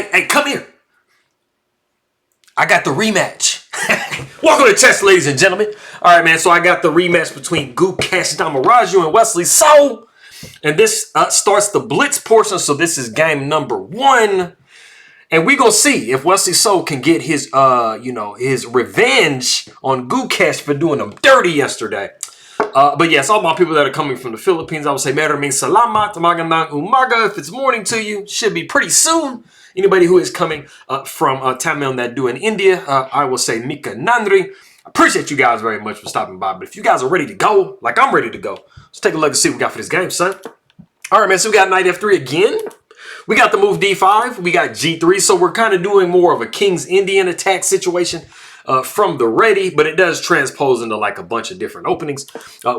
Hey, come here. I got the rematch. Welcome to chess, ladies and gentlemen. All right, man. So I got the rematch between Gukesh, Dommaraju, and Wesley. So, and this starts the Blitz portion. So this is game number 1. And we gonna see if Wesley So can get his, his revenge on Gukesh for doing him dirty yesterday. But yes, all my people that are coming from the Philippines, I would say maraming salamat, magandang umaga. If it's morning to you, should be pretty soon. Anybody who is coming from Tamil Nadu in India, I will say Mika Nandri. Appreciate you guys very much for stopping by. But if you guys are ready to go, like I'm ready to go, let's take a look and see what we got for this game, son. All right, man. So we got knight f3 again. We got the move d5. We got g3. So we're kind of doing more of a King's Indian attack situation from the ready, but it does transpose into like a bunch of different openings.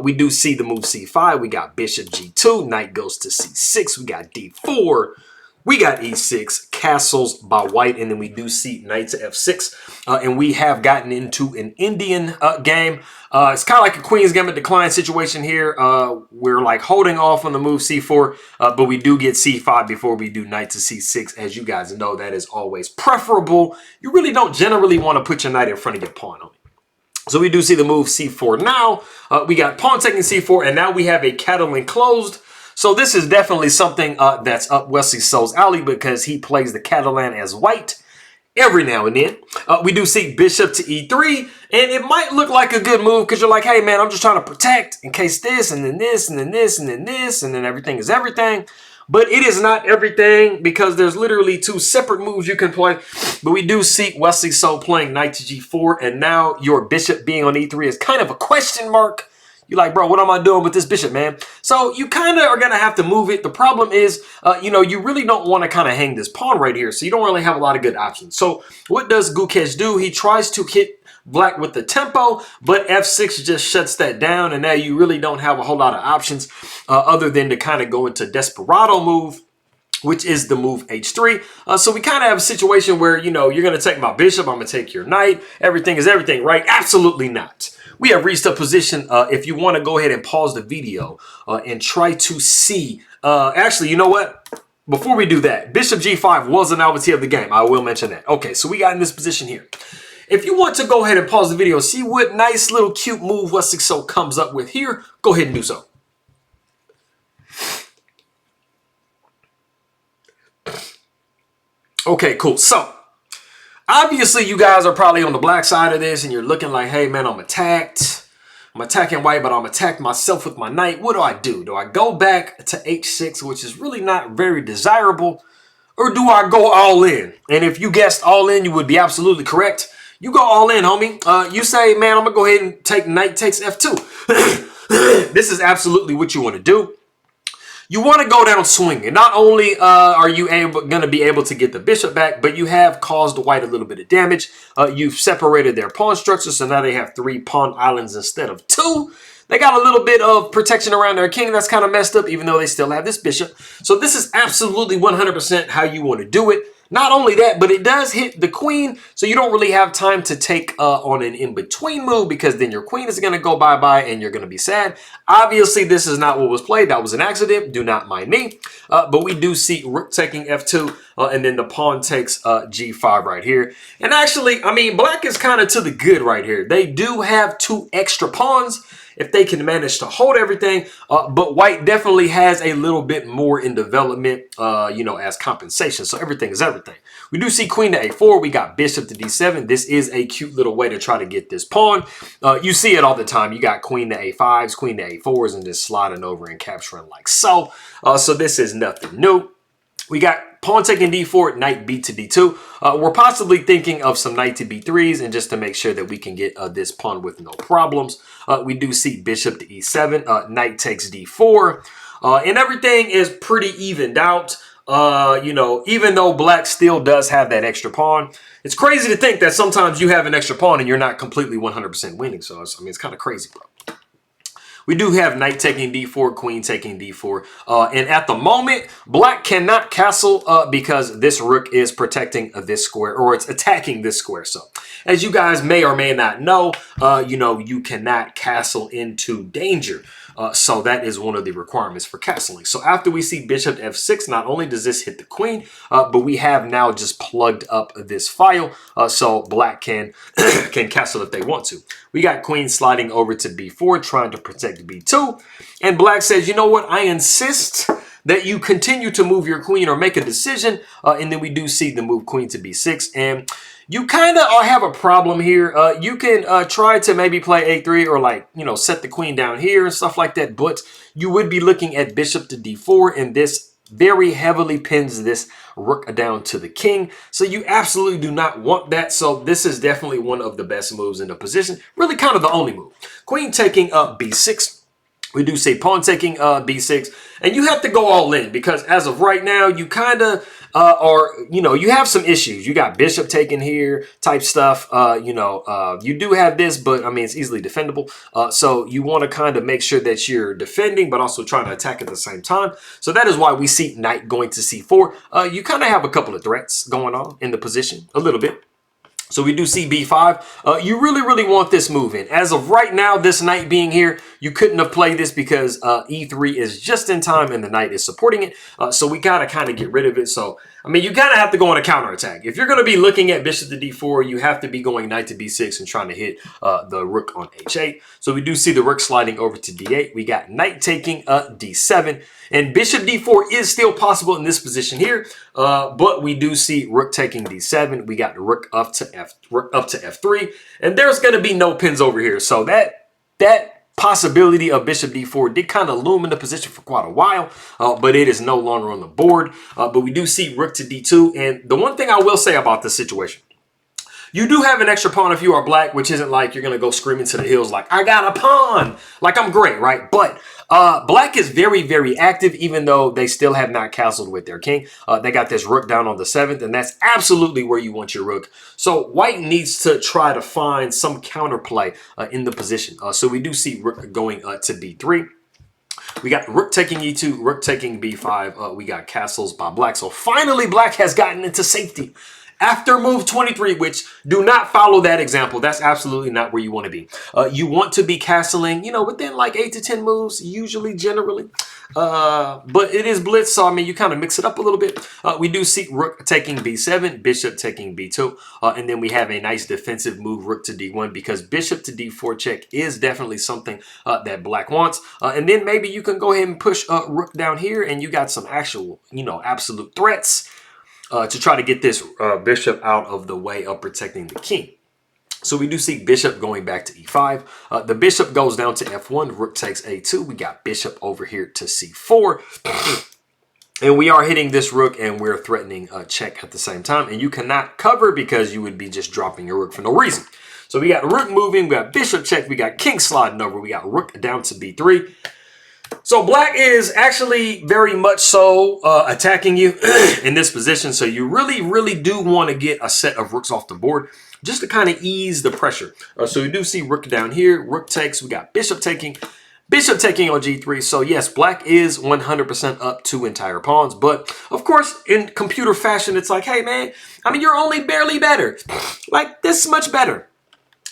We do see the move c5. We got bishop g2. Knight goes to c6. We got d4. We got e6, castles by white, and then we do see knight to f6. And we have gotten into an Indian game. It's kind of like a Queen's Gambit decline situation here. We're like holding off on the move c4, but we do get c5 before we do knight to c6. As you guys know, that is always preferable. You really don't generally want to put your knight in front of your pawn on it. So we do see the move c4 now. We got pawn taking c4, and now we have a Catalan closed. So this is definitely something that's up Wesley So's alley because he plays the Catalan as white every now and then. We do see bishop to e3, and it might look like a good move because you're like, hey, man, I'm just trying to protect in case this, and then this, and then this, and then this, and then everything is everything. But it is not everything because there's literally 2 separate moves you can play. But we do see Wesley So playing knight to g4, and now your bishop being on e3 is kind of a question mark. You're like, bro, what am I doing with this bishop, man? So you kind of are going to have to move it. The problem is, you really don't want to kind of hang this pawn right here. So you don't really have a lot of good options. So what does Gukesh do? He tries to hit black with the tempo, but f6 just shuts that down. And now you really don't have a whole lot of options other than to kind of go into desperado move, which is the move h3. So we kind of have a situation where, you're going to take my bishop. I'm going to take your knight. Everything is everything, right? Absolutely not. We have reached a position, if you want to go ahead and pause the video and try to see. Actually, you know what? Before we do that, bishop g5 was a novelty of the game. I will mention that. Okay, so we got in this position here. If you want to go ahead and pause the video, see what nice little cute move Wesley So comes up with here, go ahead and do so. Okay, cool. So obviously, you guys are probably on the black side of this, and you're looking like, hey, man, I'm attacked. I'm attacking white, but I'm attacking myself with my knight. What do? Do I go back to h6, which is really not very desirable, or do I go all in? And if you guessed all in, you would be absolutely correct. You go all in, homie. You say, man, I'm going to go ahead and take knight takes f2. This is absolutely what you want to do. You want to go down swinging. Not only are you going to be able to get the bishop back, but you have caused white a little bit of damage. You've separated their pawn structure, so now they have 3 pawn islands instead of 2. They got a little bit of protection around their king. That's kind of messed up, even though they still have this bishop. So this is absolutely 100% how you want to do it. Not only that, but it does hit the queen, so you don't really have time to take on an in-between move because then your queen is going to go bye-bye and you're going to be sad. Obviously, this is not what was played. That was an accident. Do not mind me. But we do see rook taking f2, and then the pawn takes g5 right here. And actually, I mean, black is kind of to the good right here. They do have 2 extra pawns if they can manage to hold everything. But white definitely has a little bit more in development, as compensation. So everything is everything. We do see queen to a4. We got bishop to d7. This is a cute little way to try to get this pawn. You see it all the time. You got queen to a5s, queen to a4s, and just sliding over and capturing like so. So this is nothing new. We got pawn taking d4, knight b to d2. We're possibly thinking of some knight to b3s, and just to make sure that we can get this pawn with no problems. We do see bishop to e7, knight takes d4, and everything is pretty evened out. Even though black still does have that extra pawn, it's crazy to think that sometimes you have an extra pawn and you're not completely 100% winning. So, it's kind of crazy, bro. We do have knight taking d4, queen taking d4. And at the moment, black cannot castle because this rook is protecting this square, or it's attacking this square. So as you guys may or may not know, you cannot castle into danger. So that is one of the requirements for castling. So after we see bishop to f6, not only does this hit the queen, but we have now just plugged up this file, so black can can castle if they want to. We got queen sliding over to b4, trying to protect b2, and black says, you know what, I insist that you continue to move your queen or make a decision, and then we do see the move queen to b6, and you kind of have a problem here. You can try to maybe play a3 or, like, you know, set the queen down here and stuff like that, but you would be looking at bishop to d4, and this very heavily pins this rook down to the king. So you absolutely do not want that. So this is definitely one of the best moves in the position. Really kind of the only move. Queen taking up b6. We do see pawn taking b6, and you have to go all in because as of right now, you kind of are, you know, you have some issues. You got bishop taken here type stuff. You do have this, but I mean, it's easily defendable. So you want to kind of make sure that you're defending, but also trying to attack at the same time. So that is why we see knight going to c4. You kind of have a couple of threats going on in the position a little bit. So we do see b5. You really, really want this move in. As of right now, this knight being here, you couldn't have played this because e3 is just in time and the knight is supporting it. So we gotta kind of get rid of it. So, I mean, you gotta have to go on a counterattack. If you're gonna be looking at bishop to d4, you have to be going knight to b6 and trying to hit the rook on h8. So we do see the rook sliding over to d8. We got knight taking d7. And bishop d4 is still possible in this position here, but we do see rook taking d7. We got the rook up to f3, and there's going to be no pins over here. So that possibility of bishop d4 did kind of loom in the position for quite a while, but it is no longer on the board. But we do see rook to d2, and the one thing I will say about this situation, you do have an extra pawn if you are black, which isn't like you're going to go screaming to the hills like, I got a pawn, like I'm great, right? But black is very, very active, even though they still have not castled with their king. They got this rook down on the 7th, and that's absolutely where you want your rook. So white needs to try to find some counterplay in the position. So we do see rook going to b3. We got rook taking e2, rook taking b5. We got castles by black. So finally, black has gotten into safety after move 23, which do not follow that example. That's absolutely not where you want to be. You want to be castling, you know, within like 8 to 10 moves, usually, generally. But it is blitz, so I mean, you kind of mix it up a little bit. We do see rook taking b7, bishop taking b2, and then we have a nice defensive move, rook to d1, because bishop to d4 check is definitely something that black wants. And then maybe you can go ahead and push rook down here, and you got some actual, you know, absolute threats to try to get this bishop out of the way of protecting the king. So we do see bishop going back to e5. The bishop goes down to f1. Rook takes a2. We got bishop over here to c4. And we are hitting this rook, and we're threatening a check at the same time. And you cannot cover because you would be just dropping your rook for no reason. So we got rook moving. We got bishop check. We got king sliding over. We got rook down to b3. So black is actually very much so attacking you in this position. So you really, really do want to get a set of rooks off the board just to kind of ease the pressure. So we do see rook down here. Rook takes. We got bishop taking on g3. So yes, black is 100% up 2 entire pawns. But of course, in computer fashion, it's like, hey, man, I mean, you're only barely better. Like this much better.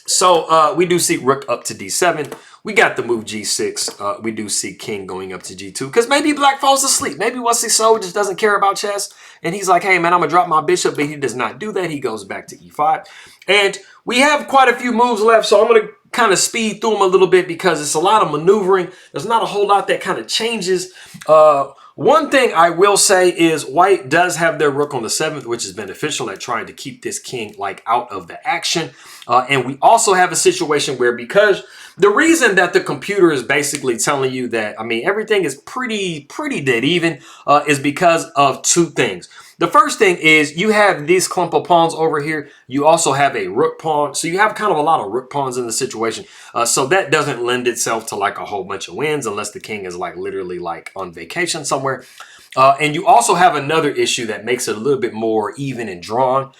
So we do see rook up to d7. We got the move g6. We do see king going up to g2 because maybe black falls asleep. Maybe Wesley So just doesn't care about chess. And he's like, hey, man, I'm going to drop my bishop. But he does not do that. He goes back to e5. And we have quite a few moves left. So I'm going to kind of speed through them a little bit because it's a lot of maneuvering. There's not a whole lot that kind of changes. One thing I will say is white does have their rook on the 7th, which is beneficial at trying to keep this king like out of the action. And we also have a situation where, because the reason that the computer is basically telling you that, I mean, everything is pretty dead even, is because of 2 things. The first thing is you have these clump of pawns over here. You also have a rook pawn. So you have kind of a lot of rook pawns in the situation. So that doesn't lend itself to like a whole bunch of wins unless the king is like literally like on vacation somewhere. And you also have another issue that makes it a little bit more even and drawn,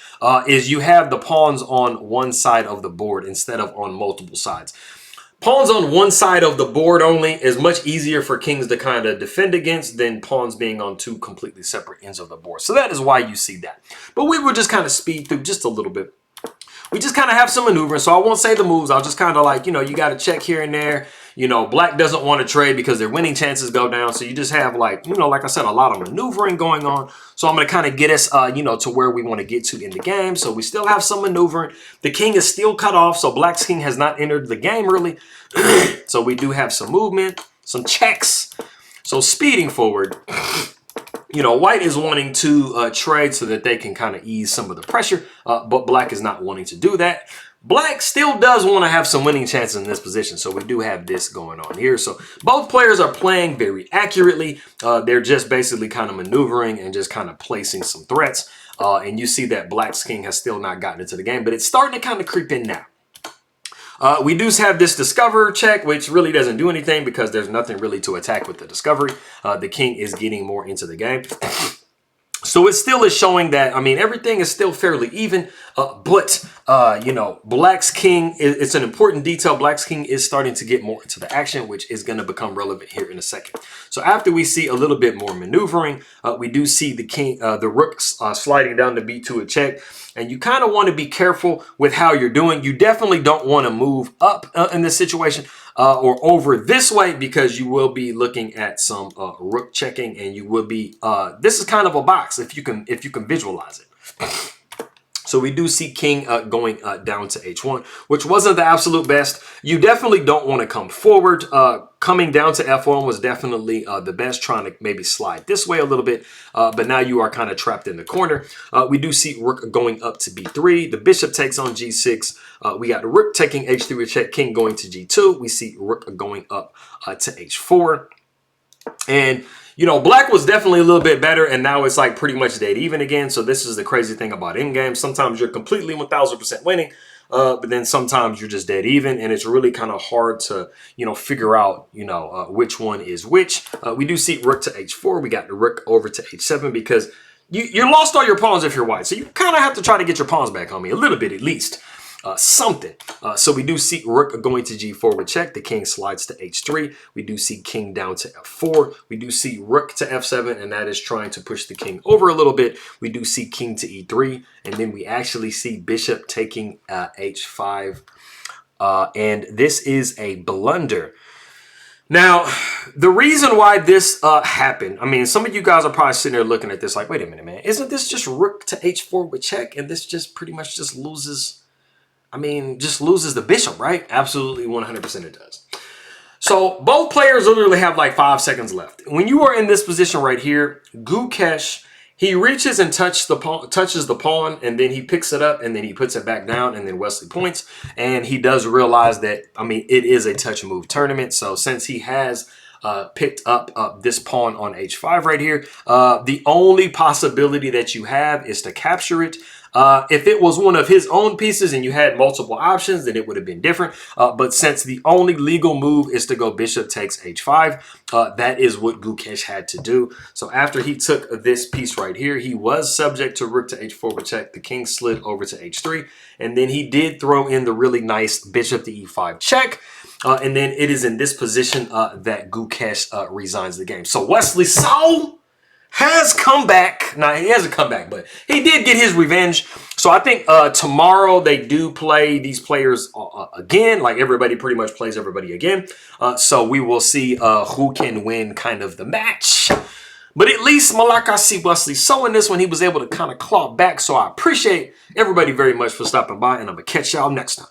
is you have the pawns on one side of the board instead of on multiple sides. Pawns on one side of the board only is much easier for kings to kind of defend against than pawns being on 2 completely separate ends of the board. So that is why you see that. But we will just kind of speed through just a little bit. We just kind of have some maneuvering. So I won't say the moves. I'll just kind of like, you know, you got to check here and there. You know, black doesn't want to trade because their winning chances go down. So you just have like, you know, like I said, a lot of maneuvering going on. So I'm going to kind of get us, you know, to where we want to get to in the game. So we still have some maneuvering. The king is still cut off. So black's king has not entered the game really. So we do have some movement, some checks. So speeding forward, you know, white is wanting to trade so that they can kind of ease some of the pressure, but black is not wanting to do that. Black still does want to have some winning chances in this position, so we do have this going on here. So both players are playing very accurately. They're just basically kind of maneuvering and just kind of placing some threats. And you see that black's king has still not gotten into the game, but it's starting to kind of creep in now. We do have this discover check, which really doesn't do anything because there's nothing really to attack with the discovery. The king is getting more into the game. So it still is showing that, I mean, everything is still fairly even, but, you know, black's king, it's an important detail. Black's king is starting to get more into the action, which is going to become relevant here in a second. So after we see a little bit more maneuvering, we do see the king, the rook sliding down to b2 a check. And you kind of want to be careful with how you're doing. You definitely don't want to move up in this situation or over this way because you will be looking at some rook checking, and you will be. This is kind of a box if you can visualize it. So we do see king going down to h1, which wasn't the absolute best. You definitely don't want to come forward. Coming down to f1 was definitely the best, trying to maybe slide this way a little bit. But now you are kind of trapped in the corner. We do see rook going up to b3. The bishop takes on g6. We got the rook taking h3 with check, king going to g2. We see rook going up to h4. And you know, black was definitely a little bit better, and now it's like pretty much dead even again. So this is the crazy thing about in-game. Sometimes you're completely 1000% winning, but then sometimes you're just dead even, and it's really kind of hard to, you know, figure out, you know, which one is which. We do see rook to h4. We got the rook over to h7 because you lost all your pawns if you're white. So you kind of have to try to get your pawns back, homie, a little bit at least. Something. So we do see rook going to g4 with check. The king slides to h3. We do see king down to f4. We do see rook to f7, and that is trying to push the king over a little bit. We do see king to e3, and then we actually see bishop taking h5. And this is a blunder. Now, the reason why this happened, I mean, some of you guys are probably sitting there looking at this like, wait a minute, man. Isn't this just rook to h4 with check? And this just pretty much just loses... I mean, just loses the bishop, right? Absolutely 100% it does. So both players literally have like 5 seconds left. When you are in this position right here, Gukesh, he reaches and touches the pawn, and then he picks it up, and then he puts it back down, and then Wesley points. And he does realize that, I mean, it is a touch move tournament. So since he has picked up this pawn on h5 right here, the only possibility that you have is to capture it. If it was one of his own pieces and you had multiple options, then it would have been different. But since the only legal move is to go bishop takes h5, that is what Gukesh had to do. So after he took this piece right here, he was subject to rook to h4 with check. The king slid over to h3, and then he did throw in the really nice bishop to e5 check. And then it is in this position that Gukesh resigns the game. So Wesley has come back. Now, he hasn't come back, but he did get his revenge. So I think tomorrow they do play these players again. Like everybody pretty much plays everybody again. So we will see who can win kind of the match. But at least Malaka see Wesley in this one, he was able to kind of claw back. So I appreciate everybody very much for stopping by, and I'm going to catch y'all next time.